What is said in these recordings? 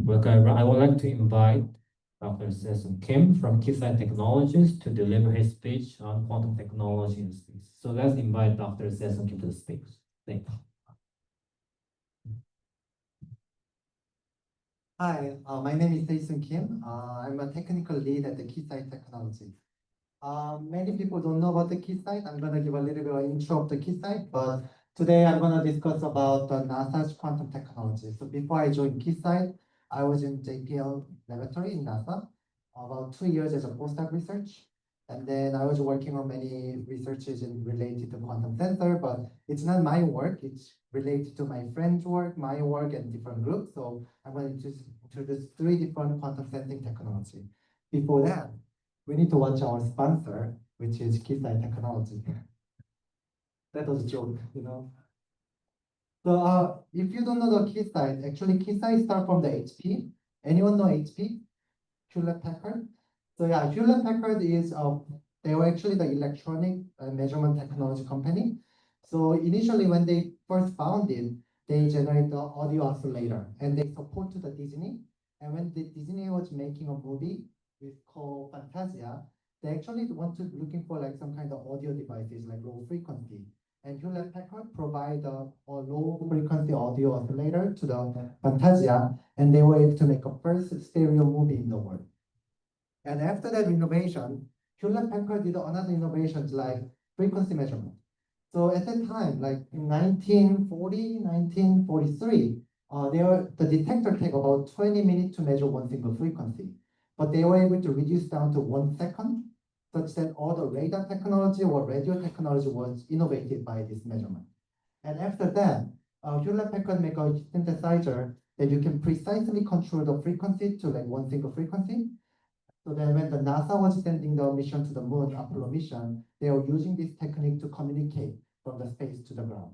I would like to invite Dr. Sesson Kim from QISCA Technologies to deliver his speech on quantum technology in space. So let's invite Dr. Sesson Kim to the stage. Thank you. Hi, my name is Jason Kim. I'm a technical lead at the QISCA Technology. Many people don't know about the QISCA. I'm going to give a little bit of intro of the QISCA, but today I'm going to discuss about NASA's quantum technology. So before I joined QISCA, I was in JPL laboratory in NASA about 2 years as a postdoc research. And then I was working on many researches related to quantum sensor, but it's not my work. It's related to my friend's work, my work, and different groups. So I'm going to introduce 3 different quantum sensing technology. Before that, we need to watch our sponsor, which is QISCA Technology. That was a joke, you know. So if you don't know the QISCA, actually QISCA starts from the HP. Anyone know HP? Hewlett-Packard? So yeah, Hewlett-Packard is, they were actually the electronic measurement technology company. So initially when they first founded, they generate the audio oscillator and they support to the Disney. And when the Disney was making a movie called Fantasia, they actually looking for like some kind of audio devices like low frequency. And Hewlett-Packard provide a low frequency audio oscillator to the Fantasia, and they were able to make a first stereo movie in the world. And after that innovation, Hewlett-Packard did another innovations like frequency measurement. So at that time, like in 1940, 1943, the detector take about 20 minutes to measure one single frequency. But they were able to reduce down to 1 second, such that all the radar technology or radio technology was innovated by this measurement. And after that, Hewlett-Packard make a synthesizer that you can precisely control the frequency to like one single frequency. So then when the NASA was sending the mission to the moon, Apollo mission, they were using this technique to communicate from the space to the ground.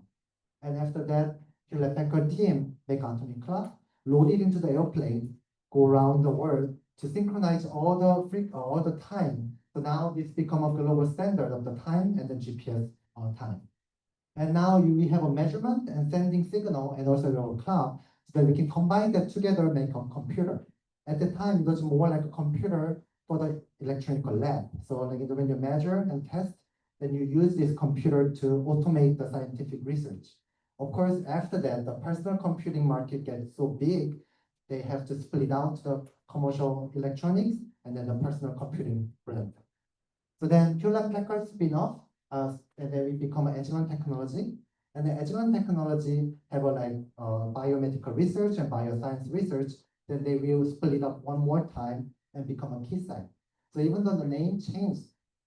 And after that, Hewlett-Packard team make atomic clock, load it into the airplane, go around the world to synchronize all the time. So now this become a global standard of the time and the GPS time. And now we have a measurement and sending signal and also a clock, so that we can combine that together, make a computer. At the time, it was more like a computer for the electronic lab. So like when you measure and test, then you use this computer to automate the scientific research. Of course, after that, the personal computing market gets so big, they have to split out the commercial electronics and then the personal computing brand. So then Hewlett-Packard spin-off, and then we become an Agilent technology. And the Agilent technology have biomedical research and bioscience research. Then they will split up one more time and become a QISCA. So even though the name changed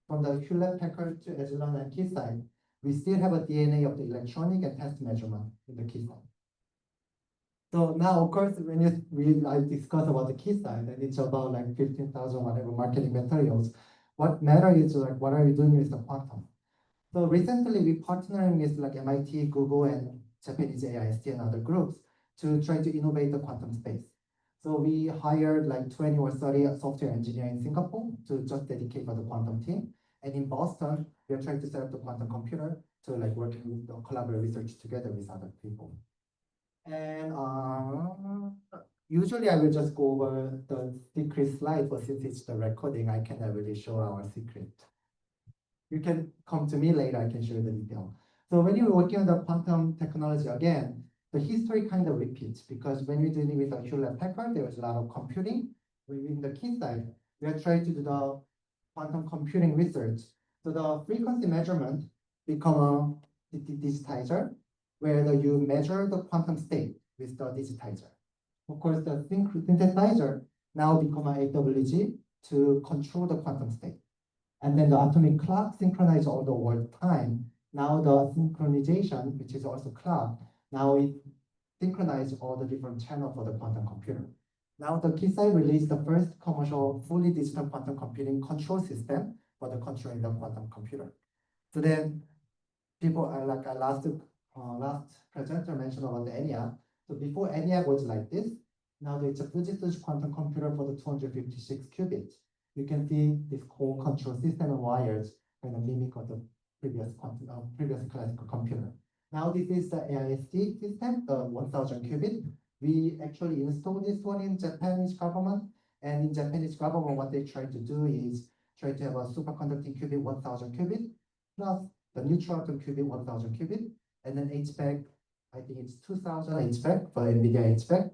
from the Hewlett-Packard to Agilent and QISCA, we still have a DNA of the electronic and test measurement in the QISCA. So now, of course, when I discuss about the QISCA, then it's about like 15,000 whatever marketing materials. What matters is like, what are you doing with the quantum? So recently, we partnering with like MIT, Google, and Japanese AIST and other groups to try to innovate the quantum space. So we hired like 20 or 30 software engineers in Singapore to just dedicate for the quantum team. And in Boston, we are trying to set up the quantum computer to like working with the collaborative research together with other people. And usually I will just go over the secret slide, but since it's the recording, I cannot really show our secret. You can come to me later, I can show you the detail. So when you're working on the quantum technology again, the history kind of repeats, because when we're dealing with Hewlett-Packard, there was a lot of computing. Within the QISCA, we are trying to do the quantum computing research. So the frequency measurement become a digitizer, where you measure the quantum state with the digitizer. Of course, the synthesizer now become an AWG to control the quantum state. And then the atomic clock synchronize all the world time. Now the synchronization, which is also clock, now it synchronizes all the different channels for the quantum computer. Now the QISCA released the first commercial fully digital quantum computing control system for the controlling the quantum computer. So then people are like last presenter mentioned about the ENIAC. So before ENIAC was like this, now it's a Fujitsu quantum computer for the 256 qubits. You can see this core control system and wires kind of mimic of the previous classical computer. Now this is the AIST system, the 1000 qubit. We actually installed this one in Japanese government, and in Japanese government, what they try to do is try to have a superconducting qubit 1000 qubit plus the neutral atom qubit 1000 qubit, and then HBAC, I think it's 2000 HBAC for NVIDIA HBAC,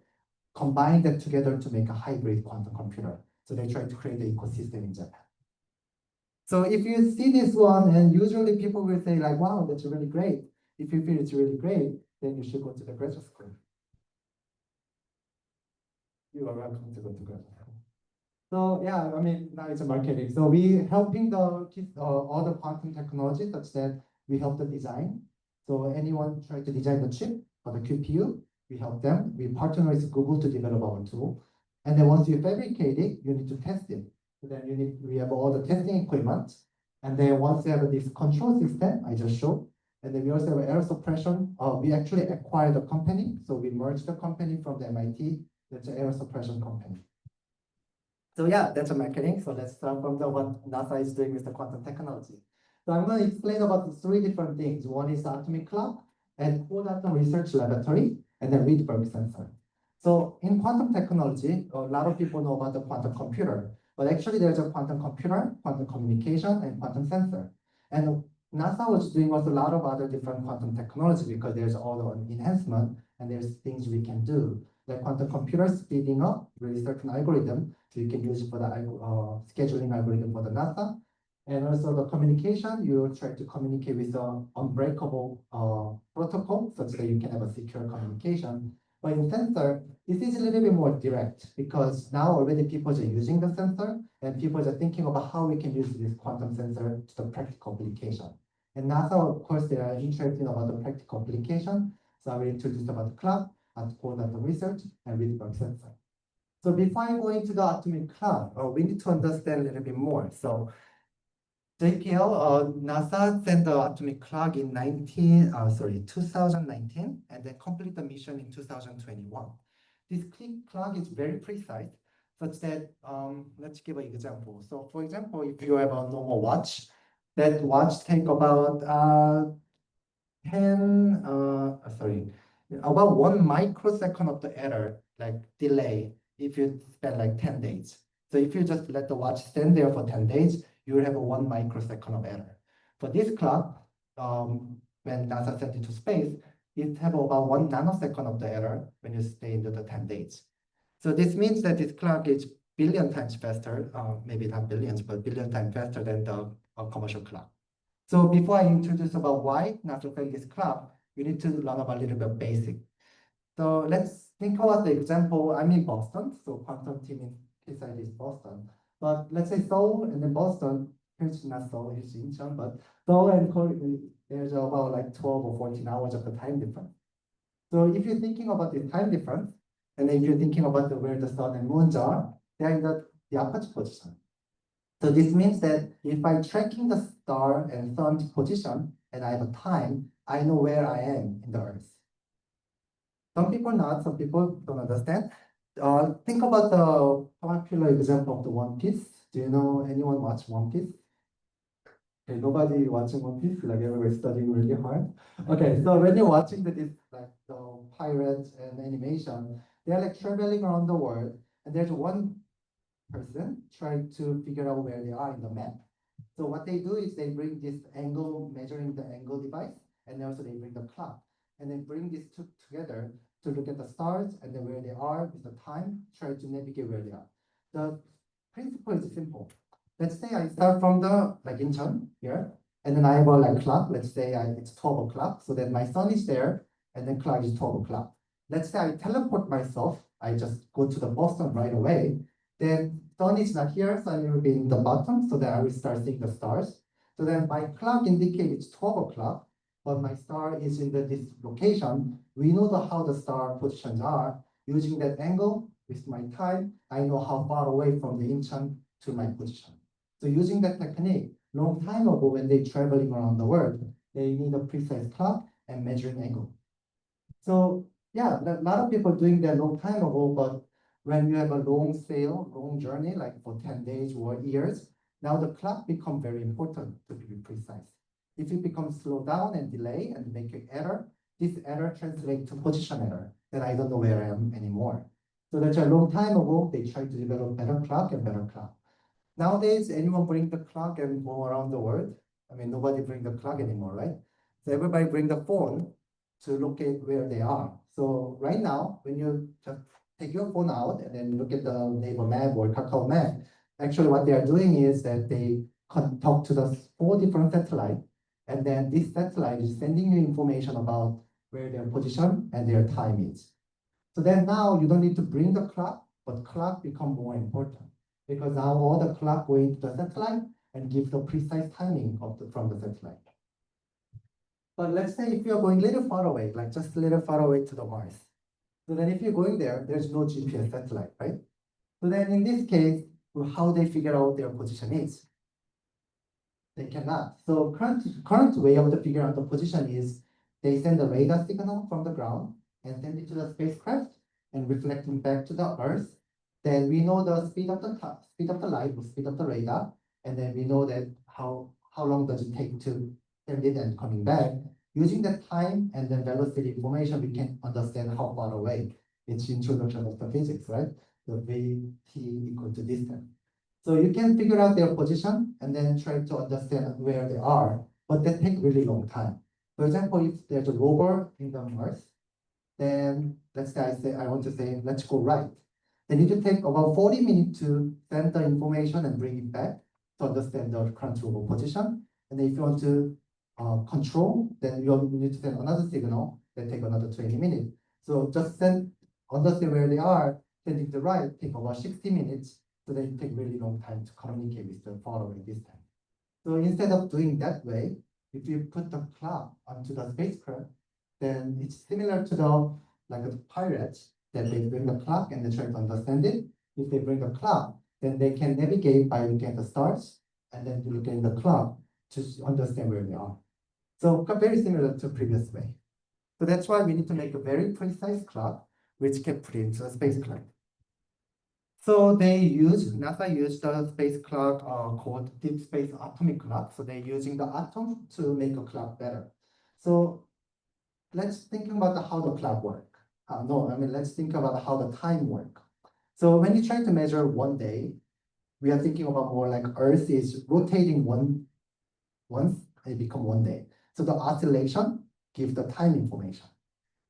combine that together to make a hybrid quantum computer. So they try to create an ecosystem in Japan. So if you see this one, and usually people will say like, wow, that's really great. If you feel it's really great, then you should go to the graduate school. You are welcome to go to graduate school. So yeah, I mean, now it's a marketing. So we helping the all the quantum technology such that we help the design. So anyone try to design the chip or the QPU, we help them. We partner with Google to develop our tool. And then once you fabricate it, you need to test it. So then we have all the testing equipment. And then once you have this control system, I just showed, and then we also have error suppression. We actually acquired the company. So we merged the company from the MIT. That's an error suppression company. So yeah, that's a marketing. So let's start from what NASA is doing with the quantum technology. So I'm going to explain about the three different things. One is the atomic clock and cold atom research laboratory, and then Rydberg sensor. So in quantum technology, a lot of people know about the quantum computer, but actually there's a quantum computer, quantum communication, and quantum sensor. And NASA was doing also a lot of other different quantum technology because there's all the enhancement and there's things we can do. The quantum computer speeding up really certain algorithm, so you can use it for the scheduling algorithm for the NASA. And also the communication, you try to communicate with the unbreakable protocol such that you can have a secure communication. But in sensor, this is a little bit more direct because now already people are using the sensor and people are thinking about how we can use this quantum sensor to the practical application. And NASA, of course, they are interested about the practical application. So I will introduce about the clock, and quantum research, and Rydberg sensor. So before I go into the atomic clock, we need to understand a little bit more. So JPL, NASA sent the atomic clock in 2019, and then complete the mission in 2021. This clock is very precise, such that, let's give an example. So for example, if you have a normal watch, that watch take about about 1 microsecond of the error, like delay, if you spend like 10 days. So if you just let the watch stand there for 10 days, you will have a 1 microsecond of error. For this clock, when NASA sent it to space, it have about 1 nanosecond of the error when you stay into the 10 days. So this means that this clock is billion times faster, maybe not billions, but billion times faster than the commercial clock. So before I introduce about why NASA sent this clock, we need to learn about a little bit of basic. So let's think about the example. I'm in Boston, so quantum team in QISCA is Boston. But let's say Seoul and then Boston, here's not Seoul, here's Incheon, but Seoul and Korea, there's about like 12 or 14 hours of the time difference. So if you're thinking about the time difference, and if you're thinking about where the sun and moons are, they're in the opposite position. So this means that if I'm tracking the star and sun's position and I have a time, I know where I am in the Earth. Some people not, some people don't understand. Think about the popular example of the One Piece. Do you know anyone watch One Piece? Okay, nobody watching One Piece, like everybody studying really hard. Okay, so when you're watching this, like the pirates and animation, they're like traveling around the world, and there's one person trying to figure out where they are in the map. So what they do is they bring this angle, measuring the angle device, and also they bring the clock, and then bring these two together to look at the stars and then where they are with the time, try to navigate where they are. The principle is simple. Let's say I start from the, like Incheon here, and then I have a like clock, let's say it's 12 o'clock, so then my sun is there, and then clock is 12 o'clock. Let's say I teleport myself, I just go to the Boston right away, then sun is not here, sun will be in the bottom, so then I will start seeing the stars. So then my clock indicates 12 o'clock, but my star is in this location. We know how the star positions are. Using that angle with my time, I know how far away from the Incheon to my position. So using that technique, long time ago when they're traveling around the world, they need a precise clock and measuring angle. So yeah, a lot of people doing that long time ago, but when you have a long sail, long journey, like for 10 days or years, now the clock becomes very important to be precise. If it becomes slow down and delay and make an error, this error translates to position error. then I don't know where I am anymore. So that's a long time ago, they tried to develop better clock and better clock. Nowadays, anyone bring the clock and go around the world? I mean, nobody bring the clock anymore, right? So everybody bring the phone to locate where they are. So right now, when you just take your phone out and then look at the neighbor map or Kakao map, actually what they are doing is that they talk to the 4 different satellites, and then this satellite is sending you information about where their position and their time is. So then now you don't need to bring the clock, but clock become more important because now all the clock go into the satellite and give the precise timing from the satellite. But let's say if you're going a little far away, like just a little far away to the Mars. So then if you're going there, there's no GPS satellite, right? So then in this case, how they figure out their position is? They cannot. So current way of the figure out the position is they send a radar signal from the ground and send it to the spacecraft and reflecting back to the Earth. Then we know the speed of the light or speed of the radar, and then we know that how long does it take to send it and coming back. Using that time and then velocity information, we can understand how far away. It's introduction of the physics, right? The VT equal to distance. So you can figure out their position and then try to understand where they are, but that takes really long time. For example, if there's a rover in the Mars, then let's say I want to say, let's go right. They need to take about 40 minutes to send the information and bring it back to understand the current rover position. And if you want to control, then you need to send another signal that take another 20 minutes. So just understand where they are, sending to the right, take about 60 minutes. So they take really long time to communicate with the faraway distance. So instead of doing that way, if you put the clock onto the spacecraft, then it's similar to the pirates that they bring the clock and they try to understand it. If they bring the clock, then they can navigate by looking at the stars and then looking at the clock to understand where they are. So very similar to previous way. So that's why we need to make a very precise clock which can put into the spacecraft. So NASA used the space clock called deep space atomic clock. So they're using the atom to make a clock better. So let's think about how the clock work. Let's think about how the time work. So when you try to measure one day, we are thinking about more like Earth is rotating once it become one day. So the oscillation gives the time information.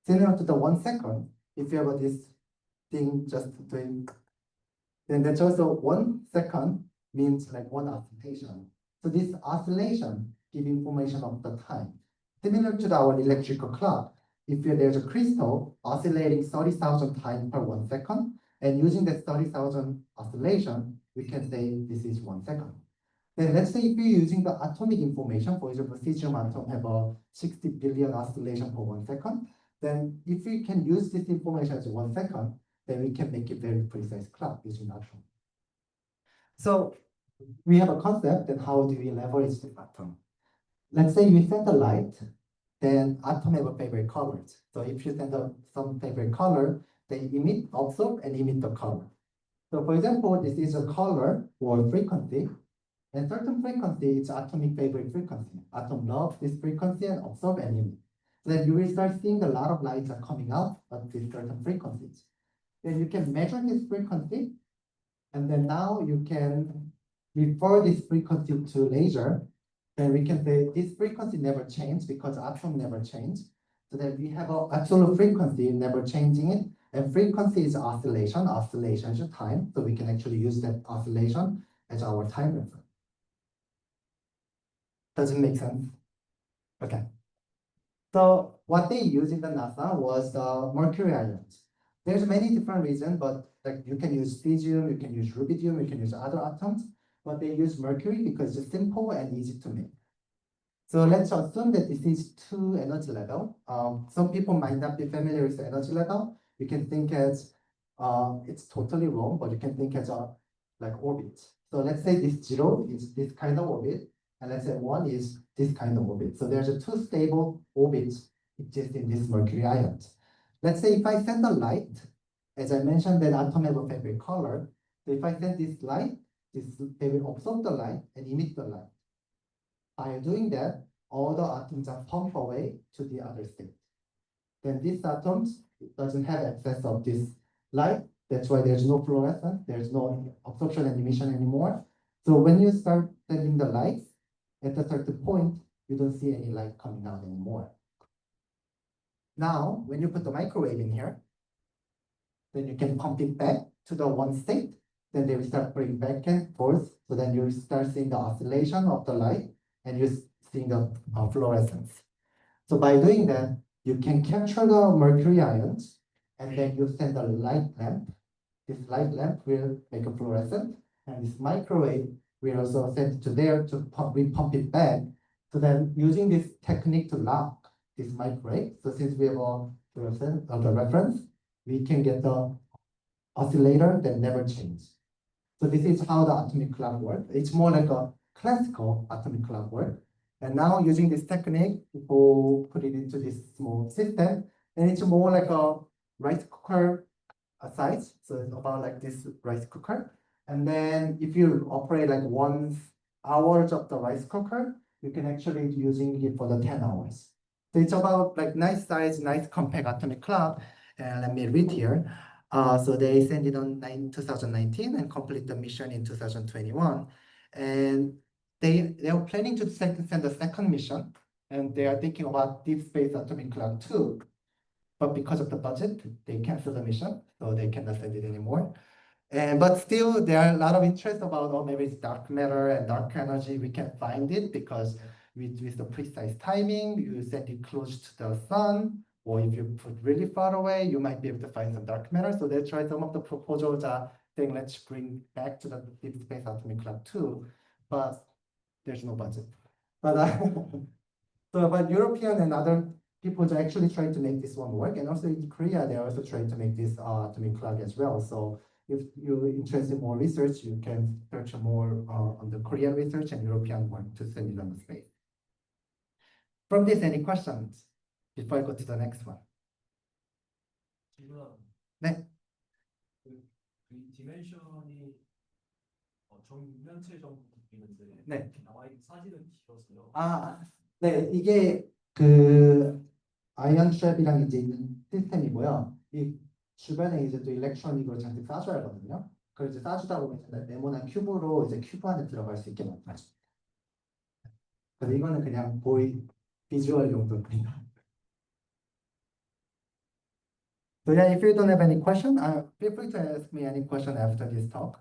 Similar to the 1 second, if you have this thing just doing, then that's also 1 second means like one oscillation. So this oscillation gives information of the time. Similar to our electrical clock, if there's a crystal oscillating 30,000 times per 1 second, and using that 30,000 oscillation, we can say this is 1 second. Then let's say if you're using the atomic information, for example, cesium atom have a 60 billion oscillation per 1 second, then if we can use this information as 1 second, then we can make a very precise clock using atom. So we have a concept and how do we leverage the atom? Let's say you send a light, then atom have a favorite colors. So if you send some favorite color, they absorb and emit the color. So for example, this is a color or frequency, and certain frequency is atomic favorite frequency. Atom loves this frequency and absorb and emit. So then you will start seeing a lot of lights are coming out of these certain frequencies. Then you can measure this frequency, and then now you can refer this frequency to laser. Then we can say this frequency never changed because atom never changed. So that we have an absolute frequency never changing it. And frequency is oscillation, oscillation is time. So we can actually use that oscillation as our time reference. Does it make sense? Okay. So what they use in the NASA was the mercury ions. There's many different reasons, but like you can use cesium, you can use rubidium, you can use other atoms, but they use mercury because it's simple and easy to make. So let's assume that this is 2 energy level. Some people might not be familiar with the energy level. You can think as, it's totally wrong, but you can think as like orbit. So let's say this 0 is this kind of orbit, and let's say 1 is this kind of orbit. So there's 2 stable orbits exist in this mercury ions. Let's say if I send a light, as I mentioned that atom have a favorite color. So if I send this light, they will absorb the light and emit the light. By doing that, all the atoms are pumped away to the other state. Then these atoms it doesn't have excess of this light. That's why there's no fluorescence, there's no absorption and emission anymore. So when you start sending the lights, at a certain point, you don't see any light coming out anymore. Now, when you put the microwave in here, then you can pump it back to the one state. Then they will start going back and forth. So then you start seeing the oscillation of the light and you're seeing the fluorescence. So by doing that, you can capture the mercury ions and then you send a light lamp. This light lamp will make a fluorescent, and this microwave will also send it to there to repump it back. So then using this technique to lock this microwave, so since we have a fluorescent of the reference, we can get the oscillator that never changes. So this is how the atomic clock works. It's more like a classical atomic clock work. And now using this technique, people put it into this small system, and it's more like a rice cooker size. So it's about like this rice cooker. And then if you operate like 1 hour of the rice cooker, you can actually using it for the 10 hours. So it's about like nice size, nice compact atomic clock. And let me read here. So they sent it on 2019 and complete the mission in 2021. And they are planning to send a second mission, and they are thinking about deep space atomic clock too. But because of the budget, they canceled the mission, so they cannot send it anymore. But still, there are a lot of interest about, oh, maybe it's dark matter and dark energy. We can find it because with the precise timing, you send it close to the sun, or if you put really far away, you might be able to find some dark matter. So that's why some of the proposals are saying, let's bring back to the deep space atomic clock too, but there's no budget. But but European and other people are actually trying to make this one work, and also in Korea, they're also trying to make this atomic clock as well. So if you're interested in more research, you can search more on the Korean research and European one to send it on the space. From this, any questions before I go to the next one? 네. 그 디멘션이 정면체 정도 있는데 네. 나와 있는 사진은 길어서요. 네, 이게 그 아이언 트랩이랑 이제 있는 시스템이고요. 이 주변에 이제 또 일렉트로닉으로 잔뜩 싸줘야 하거든요. 그래서 이제 싸주다 보면 네모난 큐브로 이제 큐브 안에 들어갈 수 있게 만들어집니다. 그래서 이거는 그냥 비주얼 용도입니다. So yeah, if you don't have any question, feel free to ask me any question after this talk.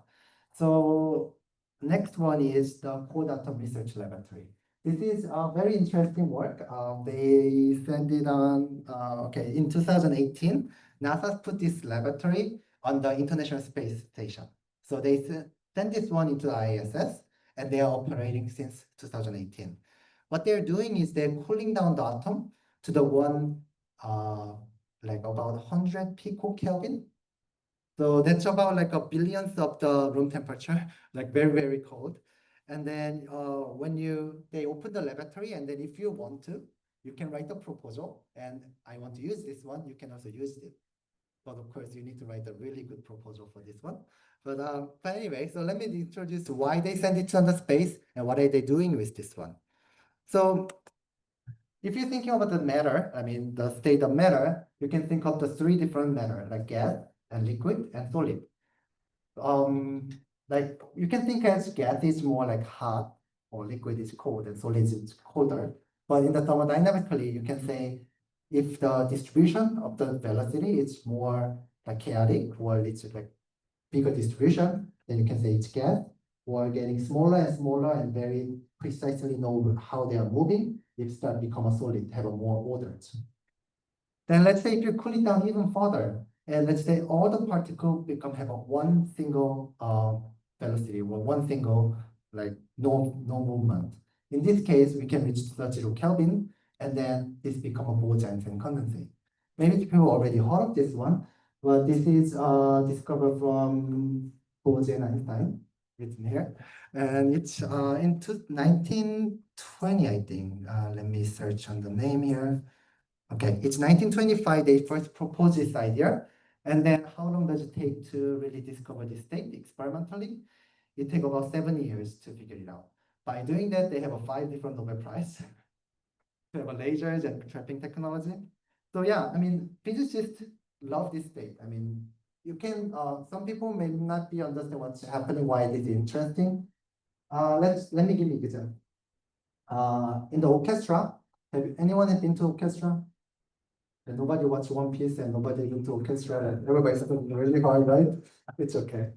So next one is the Cold Atom Research Laboratory. This is a very interesting work. They sent it on, in 2018, NASA put this laboratory on the International Space Station. So they sent this one into the ISS, and they are operating since 2018. What they're doing is they're cooling down the atom to the one, like about 100 picokelvin. So that's about like a billionth of the room temperature, like very, very cold. And then when they open the laboratory, and then if you want to, you can write a proposal, and I want to use this one, you can also use it. But of course, you need to write a really good proposal for this one. But anyway, so let me introduce why they send it to the space and what are they doing with this one. So if you're thinking about the matter, I mean, the state of matter, you can think of the 3 different matter, like gas and liquid and solid. Like you can think as gas is more like hot, or liquid is cold, and solid is colder. But in the thermodynamically, you can say if the distribution of the velocity is more like chaotic, or it's like bigger distribution, then you can say it's gas, or getting smaller and smaller and very precisely know how they are moving, it start become a solid, have a more order. Then let's say if you cool it down even further, and let's say all the particles have a one single velocity, or one single like no movement. In this case, we can reach the 0 Kelvin, and then this become a Bose-Einstein condensate. Maybe people already heard of this one, but this is discovered from Bose and Einstein, written here, and it's in 1920, I think. Let me search on the name here. Okay, it's 1925 they first proposed this idea, and then how long does it take to really discover this state experimentally? It takes about 7 years to figure it out. By doing that, they have 5 different Nobel Prize. They have lasers and trapping technology. So yeah, I mean, physicists love this state. I mean, you can, some people may not be understand what's happening, why it is interesting. Let me give you an example. In the orchestra, anyone have been to orchestra? And nobody watched One Piece and nobody been to orchestra. Everybody's really hard, right? It's okay.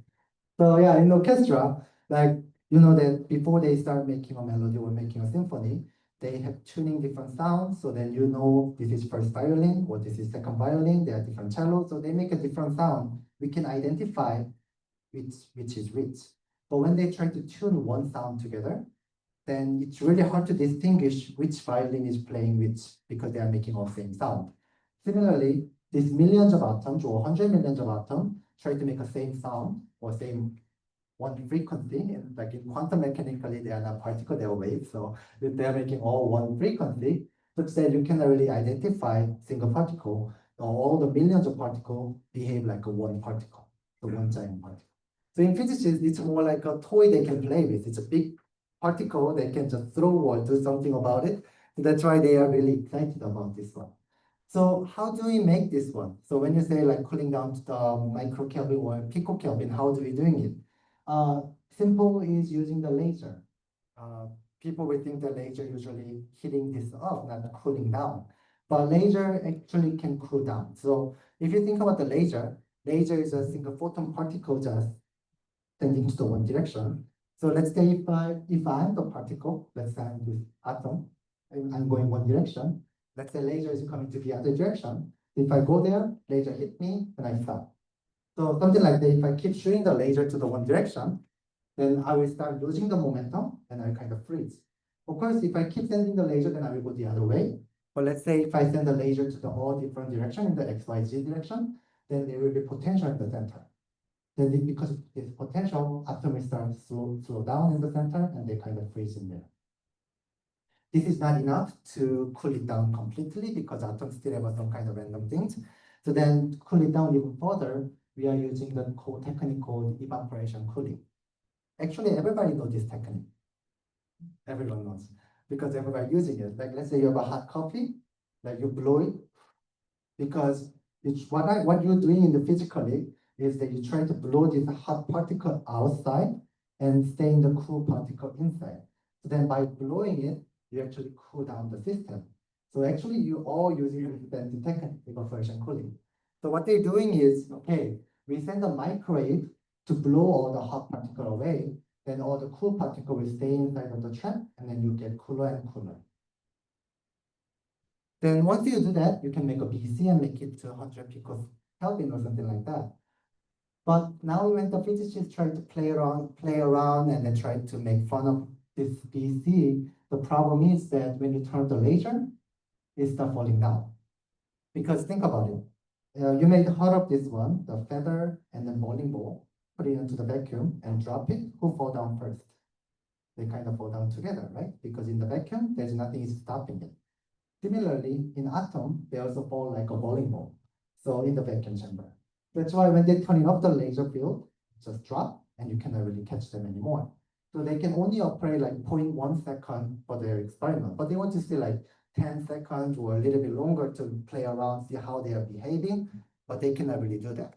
So yeah, in orchestra, like you know that before they start making a melody or making a symphony, they have tuning different sounds. So then you know this is first violin or this is second violin. They are different cellos, so they make a different sound. We can identify which is which. But when they try to tune one sound together, then it's really hard to distinguish which violin is playing which because they are making all the same sound. Similarly, these millions of atoms or 100 millions of atoms try to make a same sound or same one frequency, and like in quantum mechanically, they are not particle, they are waves. So if they are making all one frequency, such that you cannot really identify single particle, all the millions of particles behave like a one particle, the one giant particle. So in physics, it's more like a toy they can play with. It's a big particle they can just throw or do something about it. So that's why they are really excited about this one. So how do we make this one? So when you say like cooling down to the microkelvin or picokelvin, how do we doing it? Simple is using the laser. People will think the laser usually heating this up, not cooling down. But laser actually can cool down. So if you think about the laser is a single photon particle just tending to the one direction. So let's say if I'm the particle, let's say I'm this atom, and I'm going one direction. Let's say laser is coming to the other direction. If I go there, laser hit me, and I stop. So something like that, if I keep shooting the laser to the one direction, then I will start losing the momentum and I kind of freeze. Of course, if I keep sending the laser, then I will go the other way. But let's say if I send the laser to the all different direction in the X, Y, Z direction, then there will be potential in the center. Then because of this potential, atom will start slow down in the center and they kind of freeze in there. This is not enough to cool it down completely because atoms still have some kind of random things. So then to cool it down even further, we are using the technique called evaporation cooling. Actually, everybody knows this technique. Everyone knows because everybody using it. Like let's say you have a hot coffee, like you blow it because it's what you're doing in the physically is that you try to blow this hot particle outside and stay in the cool particle inside. So then by blowing it, you actually cool down the system. So actually you all using the technique evaporation cooling. So what they're doing is, okay, we send a microwave to blow all the hot particle away, then all the cool particle will stay inside of the trap, and then you get cooler and cooler. Then once you do that, you can make a BC and make it to 100 picokelvin or something like that. But now when the physicists try to play around and then try to make fun of this BC, the problem is that when you turn the laser, it starts falling down. Because think about it. You made heard of this one, the feather and then bowling ball, put it into the vacuum and drop it, who fall down first? They kind of fall down together, right? Because in the vacuum, there's nothing stopping it. Similarly, in atom, they also fall like a bowling ball. So in the vacuum chamber. That's why when they turn off the laser field, just drop and you cannot really catch them anymore. So they can only operate like 0.1 second for their experiment, but they want to see like 10 seconds or a little bit longer to play around, see how they are behaving, but they cannot really do that.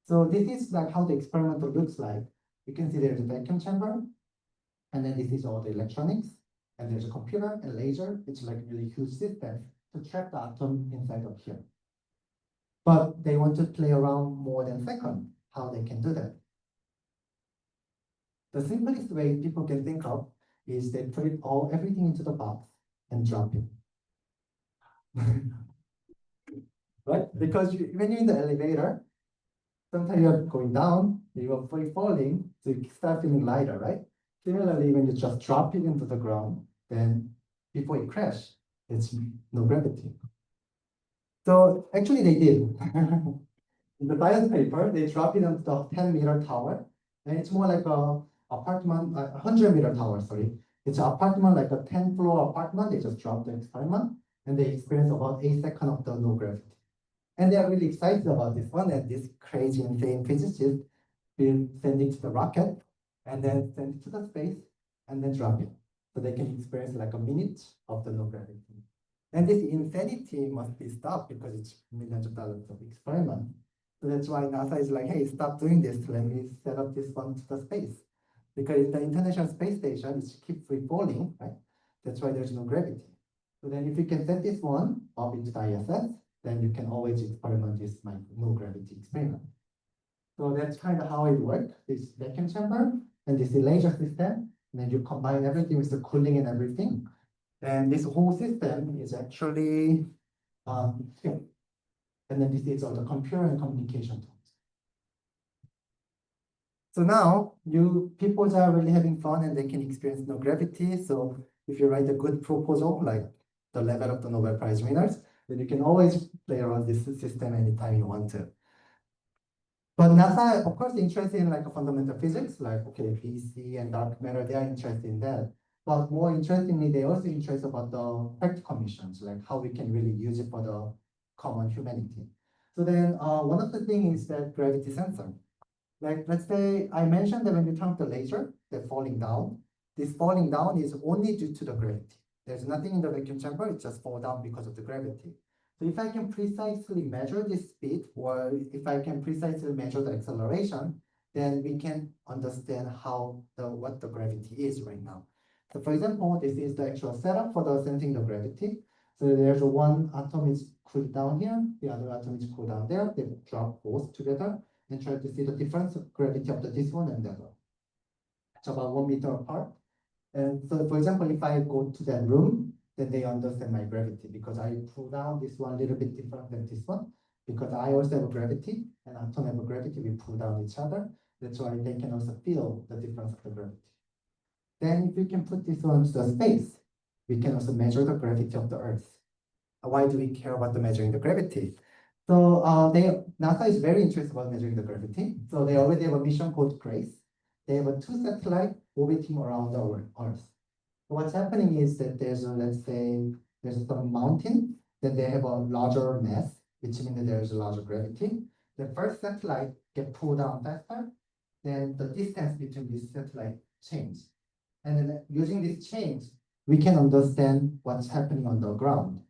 So this is like how the experiment looks like. You can see there's a vacuum chamber, and then this is all the electronics, and there's a computer and laser. It's like a really huge system to trap the atom inside of here. But they want to play around more than second, how they can do that. The simplest way people can think of is they put everything into the box and drop it. Right? Because when you're in the elevator, sometimes you're going down, you're free falling, so you start feeling lighter, right? Similarly, when you just drop it into the ground, then before it crash, it's no gravity. So actually they did. In the science paper, they drop it on the 10-meter tower, and it's more like a apartment, 100-meter tower, sorry. It's an apartment, like a 10-floor apartment. They just dropped the experiment, and they experience about 8 seconds of the no gravity. And they are really excited about this one, and this crazy, insane physicist will send it to the rocket, and then send it to the space, and then drop it. So they can experience like a minute of the no gravity. And this insanity must be stopped because it's millions of dollars of experiment. So that's why NASA is like, hey, stop doing this. Let me set up this one to the space. Because the International Space Station is keep free falling, right? That's why there's no gravity. So then if you can set this one up into the ISS, then you can always experiment this no gravity experiment. So that's kind of how it works, this vacuum chamber and this laser system. And then you combine everything with the cooling and everything. And this whole system is actually here. And then this is all the computer and communication tools. So now you people are really having fun and they can experience no gravity. So if you write a good proposal, like the level of the Nobel Prize winners, then you can always play around this system anytime you want to. But NASA, of course, interested in like a fundamental physics, like okay, BC and dark matter, they are interested in that. But more interestingly, they also interested about the practical missions, like how we can really use it for the common humanity. So then one of the things is that gravity sensor. Like let's say I mentioned that when you turn the laser, they're falling down. This falling down is only due to the gravity. There's nothing in the vacuum chamber, it just fall down because of the gravity. So if I can precisely measure this speed, or if I can precisely measure the acceleration, then we can understand what the gravity is right now. So for example, this is the actual setup for the sensing the gravity. So there's one atom is cooled down here, the other atom is cooled down there. They drop both together and try to see the difference of gravity of this one and that one. It's about 1 meter apart. And so, for example, if I go to that room, then they understand my gravity because I pull down this one a little bit different than this one because I also have a gravity and atom have a gravity. We pull down each other. That's why they can also feel the difference of the gravity. Then if we can put this one to the space, we can also measure the gravity of the Earth. Why do we care about the measuring the gravity? So NASA is very interested about measuring the gravity. So they already have a mission called GRACE. They have a 2 satellites orbiting around the Earth. So what's happening is that let's say, there's some mountain, then they have a larger mass, which means that there's a larger gravity. The first satellite get pulled down faster, then the distance between these satellites change. And then using this change, we can understand what's happening on the ground.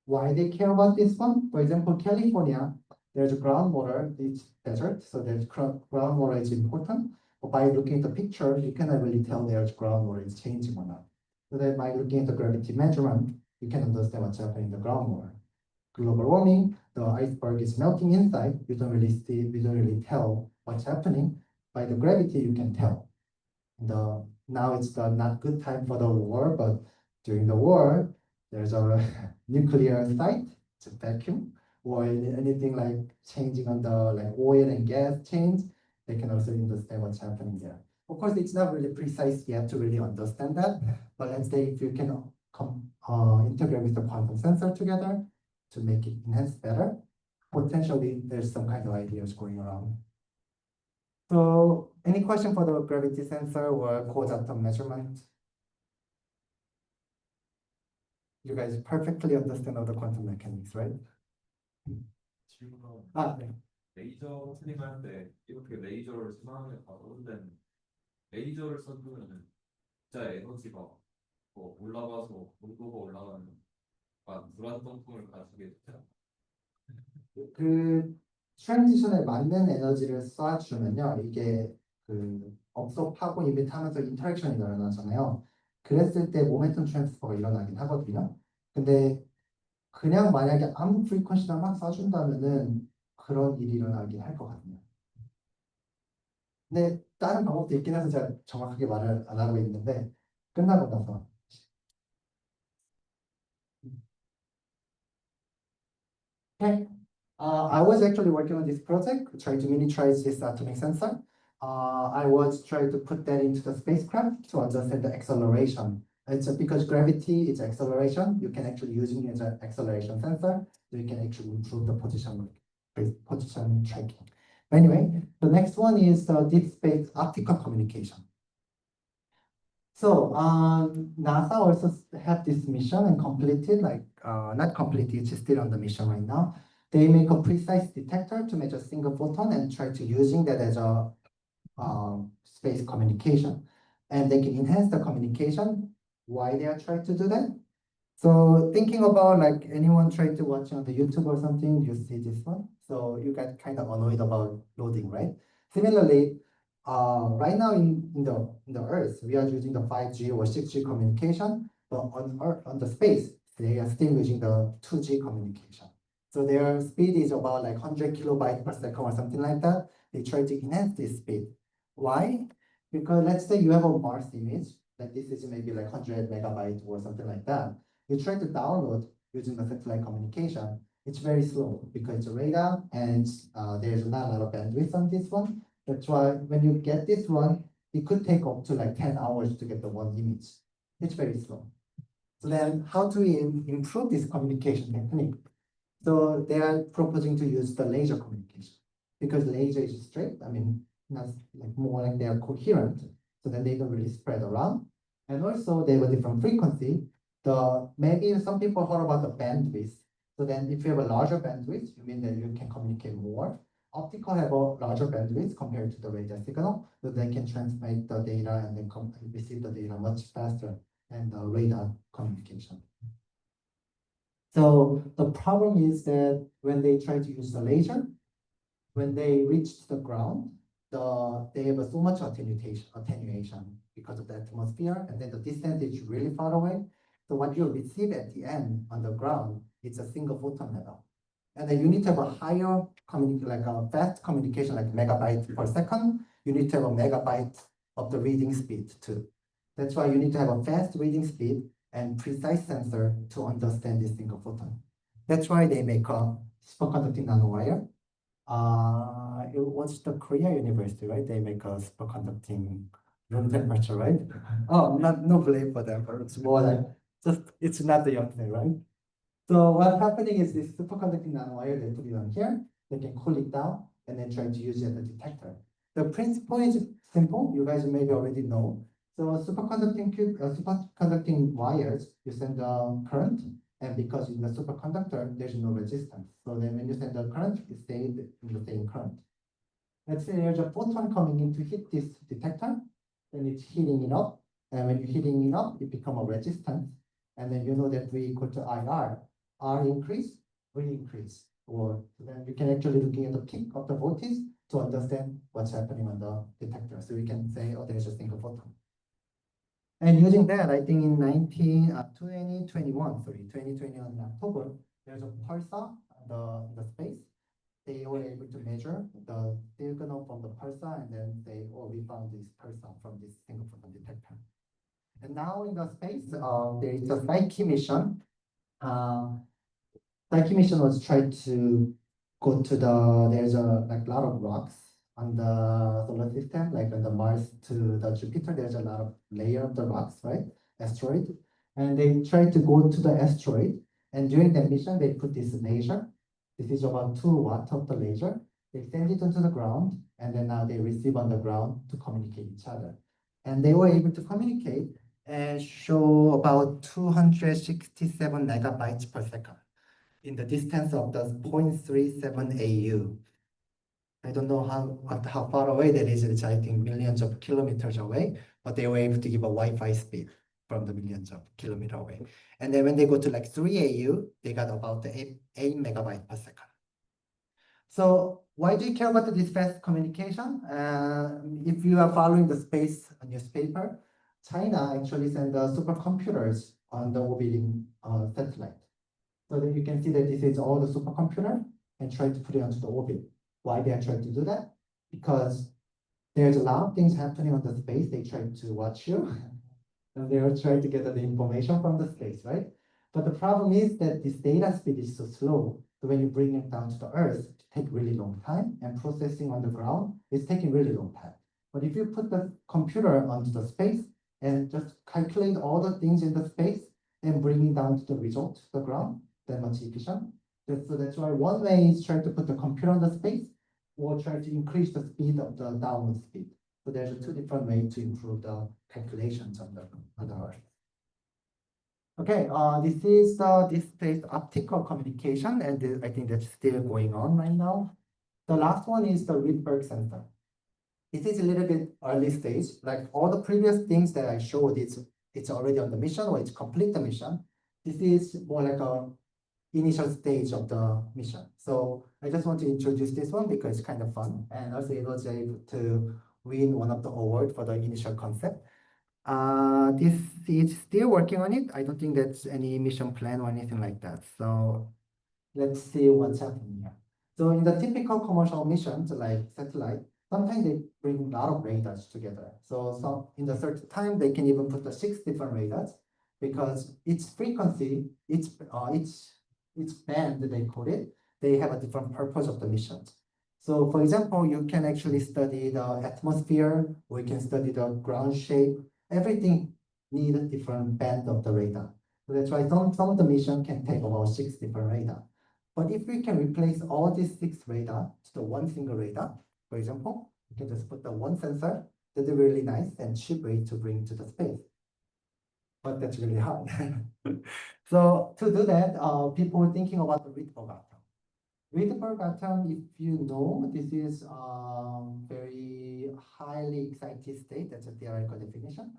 Why they care about this one? For example, California, there's a groundwater, it's desert, so there's groundwater is important. But by looking at the picture, you cannot really tell there's groundwater is changing or not. So that by looking at the gravity measurement, you can understand what's happening in the groundwater. Global warming, the iceberg is melting inside, you don't really tell what's happening. By the gravity, you can tell. Now it's the not good time for the war, but during the war, there's a nuclear site, it's a vacuum, or anything like changing on the like oil and gas change, they can also understand what's happening there. Of course, it's not really precise yet to really understand that, but let's say if you can integrate with the quantum sensor together to make it enhance better, potentially there's some kind of ideas going around. So any question for the gravity sensor or cold atom measurement? You guys perfectly understand all the quantum mechanics, right? 질문은 네. 레이저 트림할 때 이렇게 레이저를 순환에 가로는 레이저를 써주면은 진짜 에너지가 뭐 올라가서 온도가 올라가는 불안정성을 가지게 되죠. 그 트랜지션에 맞는 에너지를 쏴주면요, 이게 그 업속하고 이밋하면서 인터랙션이 일어나잖아요. 그랬을 때 모멘텀 트랜스퍼가 일어나긴 하거든요. 근데 그냥 만약에 아무 프리퀀시나 막 쏴준다면은 그런 일이 일어나긴 할 것 같네요. 근데 다른 방법도 있긴 해서 제가 정확하게 말을 안 하고 있는데 끝나고 나서. Okay. I was actually working on this project, trying to miniaturize this atomic sensor. I was trying to put that into the spacecraft to understand the acceleration. It's because gravity is acceleration. You can actually use it as an acceleration sensor, so you can actually improve the position tracking. Anyway, the next one is the deep space optical communication. So NASA also have this mission and completed, not completed, it's still on the mission right now. They make a precise detector to measure single photon and try to using that as a space communication. And they can enhance the communication. Why they are trying to do that? So thinking about like anyone tried to watch on the YouTube or something, you see this one. So you get kind of annoyed about loading, right? Similarly, right now in the Earth, we are using the 5G or 6G communication, but on Earth, on the space, they are still using the 2G communication. So their speed is about like 100 kilobytes per second or something like that. They try to enhance this speed. Why? Because let's say you have a Mars image, like this is maybe like 100 megabytes or something like that. You try to download using the satellite communication, it's very slow because it's a radar and there's not a lot of bandwidth on this one. That's why when you get this one, it could take up to like 10 hours to get the one image. It's very slow. So then how do we improve this communication technique? So they are proposing to use the laser communication because laser is straight. I mean, not like more like they are coherent. So then they don't really spread around. And also they have a different frequency. Maybe some people heard about the bandwidth. So then if you have a larger bandwidth, you mean that you can communicate more. Optical have a larger bandwidth compared to the radar signal, so they can transmit the data and then receive the data much faster than the radar communication. So the problem is that when they try to use the laser, when they reach the ground, they have so much attenuation because of the atmosphere, and then the distance is really far away. So what you receive at the end on the ground is a single photon level. And then you need to have a higher like a fast communication, like megabytes per second. You need to have a megabyte of the reading speed too. That's why you need to have a fast reading speed and precise sensor to understand this single photon. That's why they make a superconducting nanowire. It was the Korea University, right? They make a superconducting room temperature, right? Oh, no blame for them, but it's more like just it's not the young thing, right? So what's happening is this superconducting nanowire, they put it on here, they can cool it down, and then try to use it as a detector. The principle is simple, you guys maybe already know. So superconducting wires, you send the current, and because in the superconductor, there's no resistance. So then when you send the current, it stays in the same current. Let's say there's a photon coming in to hit this detector, then it's heating it up, and when you're heating it up, it becomes a resistance. And then you know that V equal to IR. R increase, V increase. Or then we can actually looking at the peak of the voltage to understand what's happening on the detector. So we can say, oh, there's a single photon. And using that, I think in 2021 in October, there's a pulsar in the space. They were able to measure the signal from the pulsar and then say, oh, we found this pulsar from this single photon detector. And now in the space, there is a Psyche mission. Psyche mission was trying to go to there's a lot of rocks on the solar system, like on the Mars to the Jupiter, there's a lot of layer of the rocks, right? Asteroid. And they tried to go to the asteroid. And during that mission, they put this laser. This is about 2 watts of the laser. They send it onto the ground, and then now they receive on the ground to communicate each other. And they were able to communicate and show about 267 megabytes per second in the distance of the 0.37 AU. I don't know how far away that is. It's, I think, millions of kilometers away, but they were able to give a Wi-Fi speed from the millions of kilometers away. And then when they go to like 3 AU, they got about 8 megabytes per second. So why do you care about this fast communication? If you are following the space newspaper, China actually sent supercomputers on the orbiting satellite. So then you can see that this is all the supercomputer and try to put it onto the orbit. Why they are trying to do that? Because there's a lot of things happening on the space. They try to watch you and they are trying to get the information from the space, right? But the problem is that this data speed is so slow. So when you bring it down to the Earth, it takes really long time, and processing on the ground is taking really long time. But if you put the computer onto the space and just calculate all the things in the space and bring it down to the result, the ground, that much efficient. So that's why one way is try to put the computer on the space or try to increase the speed of the download speed. So there's 2 different ways to improve the calculations on the Earth. Okay, this is this optical communication, and I think that's still going on right now. The last one is the Rydberg sensor. It is a little bit early stage. Like all the previous things that I showed, it's already on the mission or it's complete the mission. this is more like a initial stage of the mission. So I just want to introduce this one because it's kind of fun, and also it was able to win one of the award for the initial concept. This is still working on it. I don't think that's any mission plan or anything like that. So let's see what's happening here. So in the typical commercial missions like satellite, sometimes they bring a lot of radars together. So in the certain time, they can even put the 6 different radars because its frequency, its band they call it, they have a different purpose of the missions. So for example, you can actually study the atmosphere, or you can study the ground shape. Everything need a different band of the radar. So that's why some of the mission can take about 6 different radar. But if we can replace all these 6 radar to the one single radar, for example, we can just put the one sensor. That's a really nice and cheap way to bring to the space. But that's really hard. So to do that, people are thinking about the Rydberg atom. Rydberg atom, if you know, this is very highly excited state. That's a theoretical definition.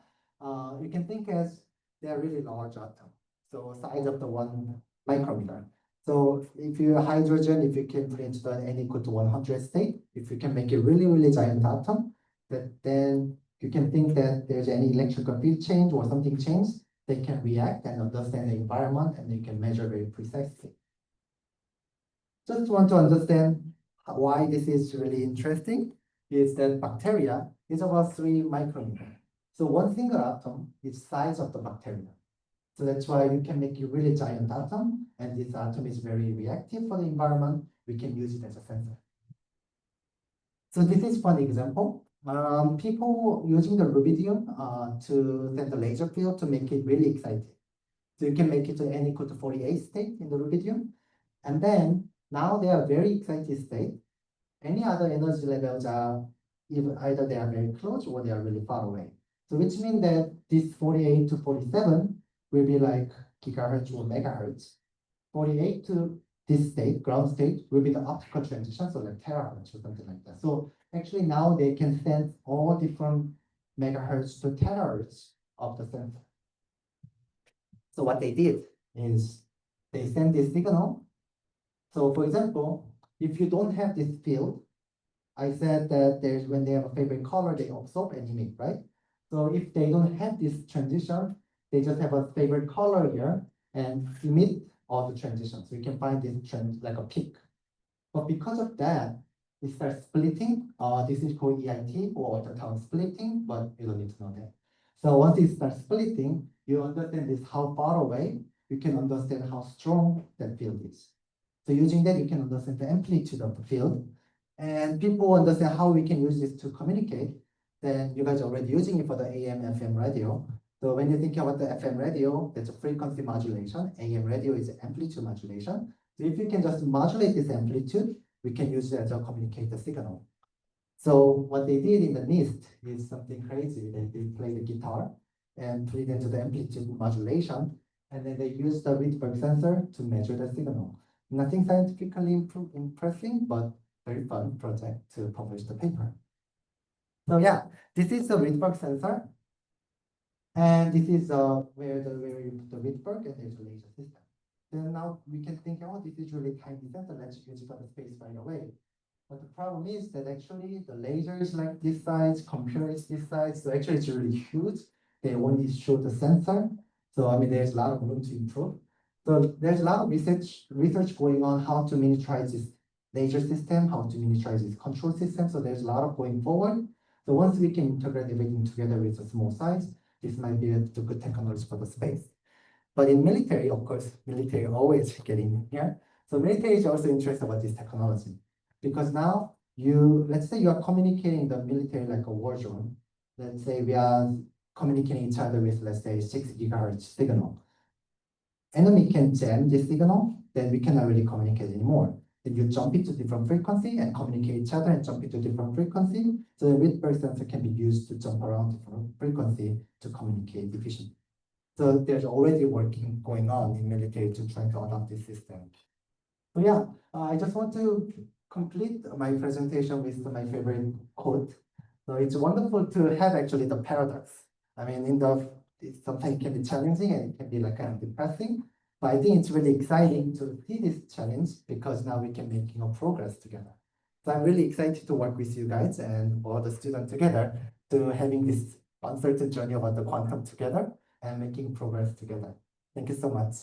You can think as they're really large atom. So size of the 1 micrometer. So if you hydrogen, if you can put it into the n equal to 100 state, if you can make a really, really giant atom, then you can think that there's any electrical field change or something change, they can react and understand the environment and they can measure very precisely. Just want to understand why this is really interesting is that bacteria is about 3 micrometer. So one single atom is size of the bacteria. So that's why you can make a really giant atom, and this atom is very reactive for the environment. We can use it as a sensor. So this is one example. People using the rubidium to send the laser field to make it really exciting. So you can make it to n equal to 48 state in the rubidium. And then now they are very excited state. Any other energy levels are either they are very close or they are really far away. So which means that this 48 to 47 will be like gigahertz or megahertz. 48 to this state, ground state, will be the optical transition, so like terahertz or something like that. So actually now they can sense all different megahertz to terahertz of the sensor. So what they did is they send this signal. So for example, if you don't have this field, I said that there's when they have a favorite color, they absorb and emit, right? So if they don't have this transition, they just have a favorite color here and emit all the transitions. So you can find this trend like a peak. But because of that, it starts splitting. This is called EIT or ultrasound splitting, but you don't need to know that. So once it starts splitting, you understand this how far away, you can understand how strong that field is. So using that, you can understand the amplitude of the field. And people understand how we can use this to communicate. Then you guys are already using it for the AM, FM radio. So when you think about the FM radio, that's a frequency modulation. AM radio is amplitude modulation. So if you can just modulate this amplitude, we can use it as a communicate the signal. So what they did in the NIST is something crazy. They play the guitar and put it into the amplitude modulation, and then they use the Rydberg sensor to measure the signal. Nothing scientifically impressive, but very fun project to publish the paper. So yeah, this is the Rydberg sensor. And this is where you put the Rydberg and there's a laser system. Then now we can think, oh, this is really tiny sensor, let's use it for the space right away. But the problem is that actually the laser is like this size, computer is this size, so actually it's really huge. They only show the sensor. So I mean, there's a lot of room to improve. So there's a lot of research going on how to miniaturize this laser system, how to miniaturize this control system. So there's a lot of going forward. So once we can integrate everything together with a small size, this might be a good technology for the space. But in military, of course, military always get in here. So military is also interested about this technology because now let's say you are communicating the military like a war zone. Let's say we are communicating each other with, let's say, 6 gigahertz signal. Enemy can jam this signal, then we cannot really communicate anymore. Then you jump into different frequency and communicate each other and jump into different frequency. So the Rydberg sensor can be used to jump around different frequency to communicate efficiently. So there's already working going on in military to try to adopt this system. So yeah, I just want to complete my presentation with my favorite quote. So it's wonderful to have actually the paradox. I mean, sometimes it can be challenging and it can be like kind of depressing. But I think it's really exciting to see this challenge because now we can make progress together. So I'm really excited to work with you guys and all the students together to having this uncertain journey about the quantum together and making progress together. Thank you so much.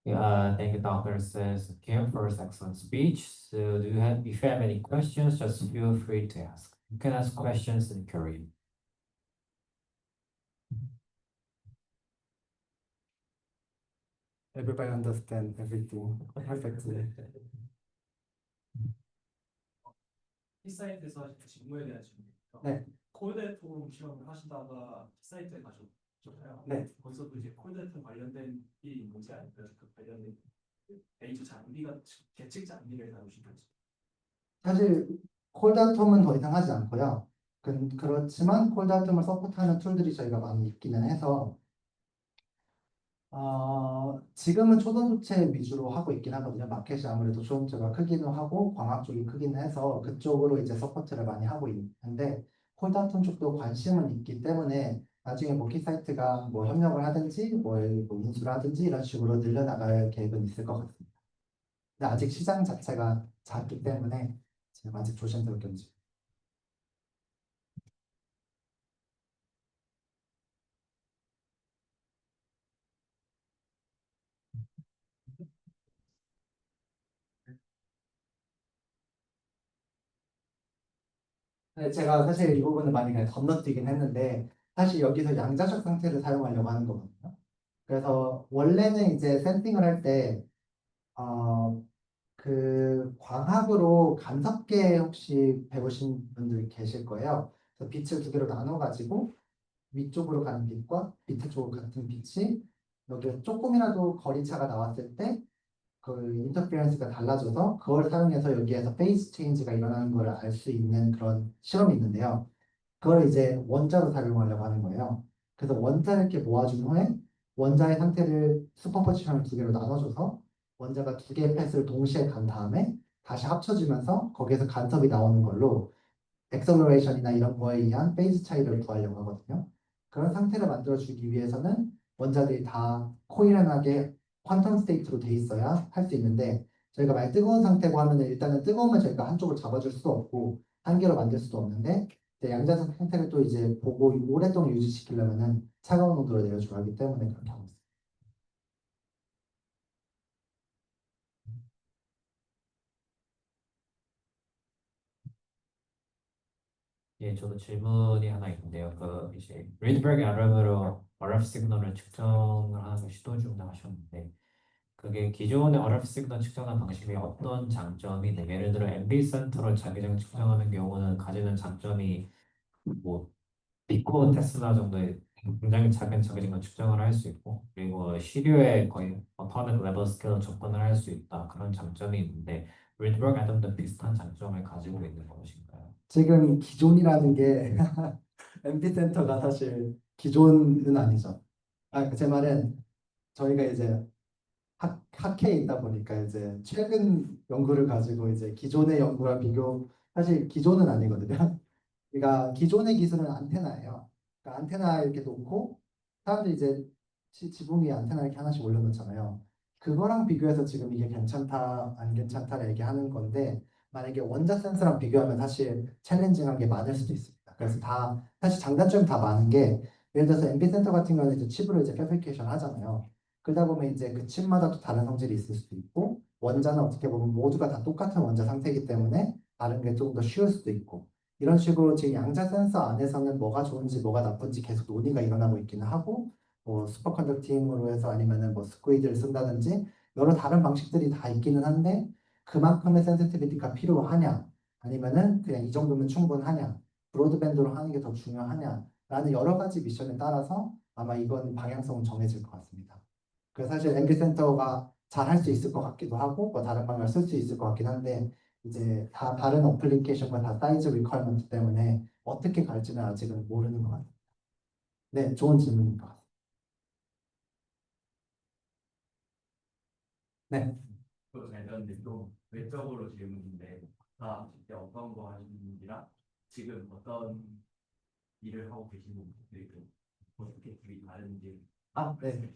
Yeah, thank you, Dr. Kim, for his excellent speech. So if you have any questions, just feel free to ask. You can ask questions in Korean. Everybody understand everything perfectly. 키사이트에서 하신 직무에 대한 질문입니다. 네. 콜데이터 시험을 하시다가 키사이트에 가셨잖아요. 네. 거기서도 이제 콜데이터 관련된 일이 있는지 아니면 그 관련된 데이터 장비가 계측 장비를 다루신 건지. 사실 콜다툼은 더 이상 하지 않고요. 그렇지만 콜다툼을 서포트하는 툴들이 저희가 많이 있기는 해서 지금은 초전도체 위주로 하고 있긴 하거든요. 마켓이 아무래도 초전도체가 크기는 하고 광학 쪽이 크기는 해서 그쪽으로 이제 서포트를 많이 하고 있는데 콜다툼 쪽도 관심은 있기 때문에 나중에 뭐 키사이트가 뭐 협력을 하든지 뭐 인수를 하든지 이런 식으로 늘려나갈 계획은 있을 것 같습니다. 근데 아직 시장 자체가 작기 때문에 지금 아직 조심스럽게 움직여요. 네, 제가 사실 이 부분을 많이 그냥 건너뛰긴 했는데 사실 여기서 양자적 상태를 사용하려고 하는 거거든요. 그래서 원래는 이제 샌딩을 할 때 그 광학으로 간섭계 혹시 배우신 분들 계실 거예요. 그래서 빛을 두 개로 나눠가지고 위쪽으로 가는 빛과 밑에 쪽으로 같은 빛이 여기 조금이라도 거리차가 나왔을 때 그 인터페런스가 달라져서 그걸 사용해서 여기에서 페이스 체인지가 일어나는 걸 알 수 있는 그런 실험이 있는데요. 그걸 이제 원자로 사용하려고 하는 거예요. 그래서 원자를 이렇게 모아준 후에 원자의 상태를 슈퍼포지션을 두 개로 나눠줘서 원자가 두 개의 패스를 동시에 간 다음에 다시 합쳐지면서 거기에서 간섭이 나오는 걸로 엑셀러레이션이나 이런 거에 의한 페이즈 차이를 구하려고 하거든요. 그런 상태를 만들어주기 위해서는 원자들이 다 코일런하게 퀀텀 스테이트로 돼 있어야 할 수 있는데 저희가 만약 뜨거운 상태고 하면은 일단은 뜨거우면 저희가 한쪽을 잡아줄 수도 없고 한 개로 만들 수도 없는데 양자적 상태를 또 이제 보고 오랫동안 유지시키려면은 차가운 온도로 내려줘야 하기 때문에 그렇게 하고 있어요. 예, 저도 질문이 하나 있는데요. 그 이제 리드버그 알람으로 RF 시그널을 측정을 하는 시도 중에 하셨는데 그게 기존의 RF 시그널 측정하는 방식이 어떤 장점이 있나요? 예를 들어 MB 센터를 자기장 측정하는 경우는 가지는 장점이 뭐 비코 테슬라 정도의 굉장히 작은 자기장을 측정을 할 수 있고 그리고 시류에 거의 어토믹 레벨 스케일로 접근을 할 수 있다 그런 장점이 있는데 리드버그 알람도 비슷한 장점을 가지고 있는 것인가요? 지금 기존이라는 게 MB 센터가 사실 기존은 아니죠. 제 말은 저희가 이제 학회에 있다 보니까 이제 최근 연구를 가지고 이제 기존의 연구와 비교 사실 기존은 아니거든요. 그러니까 기존의 기술은 안테나예요. 그러니까 안테나 이렇게 놓고 사람들이 이제 지붕 위에 안테나 이렇게 하나씩 올려놓잖아요. 그거랑 비교해서 지금 이게 괜찮다 안 괜찮다를 얘기하는 건데 만약에 원자 센서랑 비교하면 사실 챌린징한 게 많을 수도 있습니다. 그래서 다 사실 장단점이 다 많은 게 예를 들어서 MB 센터 같은 경우는 이제 칩으로 이제 패브리케이션 하잖아요. 그러다 보면 이제 그 칩마다 또 다른 성질이 있을 수도 있고 원자는 어떻게 보면 모두가 다 똑같은 원자 상태이기 때문에 다른 게 조금 더 쉬울 수도 있고 이런 식으로 지금 양자 센서 안에서는 뭐가 좋은지 뭐가 나쁜지 계속 논의가 일어나고 있기는 하고 뭐 슈퍼컨덕팅으로 해서 아니면은 뭐 스퀴드를 쓴다든지 여러 다른 방식들이 다 있기는 한데 그만큼의 센시티비티가 필요하냐 아니면은 그냥 이 정도면 충분하냐 브로드밴드로 하는 게 더 중요하냐 라는 여러 가지 미션에 따라서 아마 이건 방향성은 정해질 것 같습니다. 그래서 사실 MB 센터가 잘 할 수 있을 것 같기도 하고 뭐 다른 방향을 쓸 수 있을 것 같긴 한데 이제 다 다른 어플리케이션과 다 사이즈 리퀘어먼트 때문에 어떻게 갈지는 아직은 모르는 것 같아요. 네, 좋은 질문인 것 같아요. 네, 또 관련된 또 외적으로 질문인데 이제 어떤 거 하시는지랑 지금 어떤 일을 하고 계시는 분들이 어떻게 둘이 다른지. 아, 네.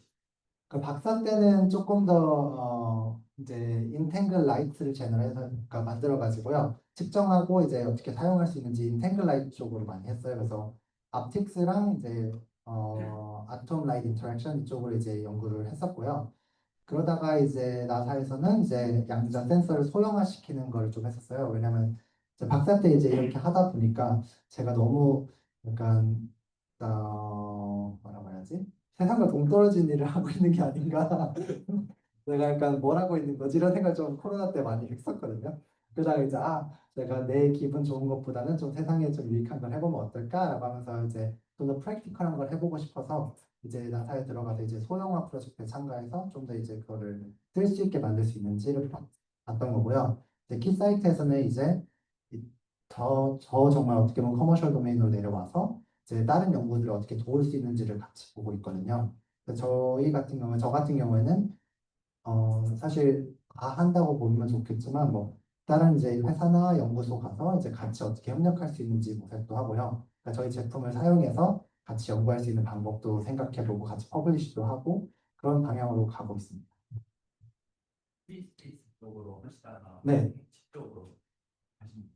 그 박사 때는 조금 더 이제 인탱글 라이트를 제너레이터 그러니까 만들어 가지고요 측정하고 이제 어떻게 사용할 수 있는지 인탱글 라이트 쪽으로 많이 했어요. 그래서 aptics랑 이제 아톰 라이트 인터랙션 이쪽으로 이제 연구를 했었고요. 그러다가 이제 나사에서는 이제 양자 센서를 소형화시키는 걸 좀 했었어요. 왜냐면 이제 박사 때 이제 이렇게 하다 보니까 제가 너무 약간 뭐라고 해야지? 세상과 동떨어진 일을 하고 있는 게 아닌가. 내가 약간 뭘 하고 있는 거지? 이런 생각 좀 코로나 때 많이 했었거든요. 그러다가 이제 내가 내 기분 좋은 것보다는 좀 세상에 좀 유익한 걸 해보면 어떨까라고 하면서 이제 좀 더 프랙티컬한 걸 해보고 싶어서 이제 나사에 들어가서 이제 소형화 프로젝트에 참가해서 좀 더 이제 그거를 쓸 수 있게 만들 수 있는지를 봤던 거고요. 이제 키 사이트에서는 이제 저 정말 어떻게 보면 커머셜 도메인으로 내려와서 이제 다른 연구들을 어떻게 도울 수 있는지를 같이 보고 있거든요. 저 같은 경우에는 사실 다 한다고 보면 좋겠지만 뭐 다른 이제 회사나 연구소 가서 이제 같이 어떻게 협력할 수 있는지 모색도 하고요. 그러니까 저희 제품을 사용해서 같이 연구할 수 있는 방법도 생각해보고 같이 퍼블리시도 하고 그런 방향으로 가고 있습니다. 스페이스 쪽으로 하시다가 네. 직접으로 하신.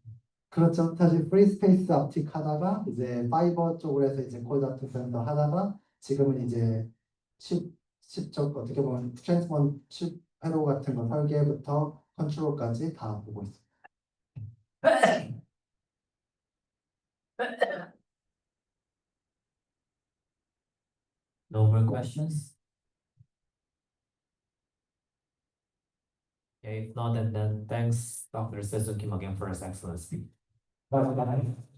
그렇죠. 사실 프리스페이스 업틱 하다가 이제 파이버 쪽으로 해서 이제 콜드아트 센서 하다가 지금은 이제 칩적 어떻게 보면 트랜스폰 칩 회로 같은 거 설계부터 컨트롤까지 다 보고 있습니다. No more questions? Okay, if not, then thanks, Dr. Sezu Kim again for his excellent speech. 감사합니다.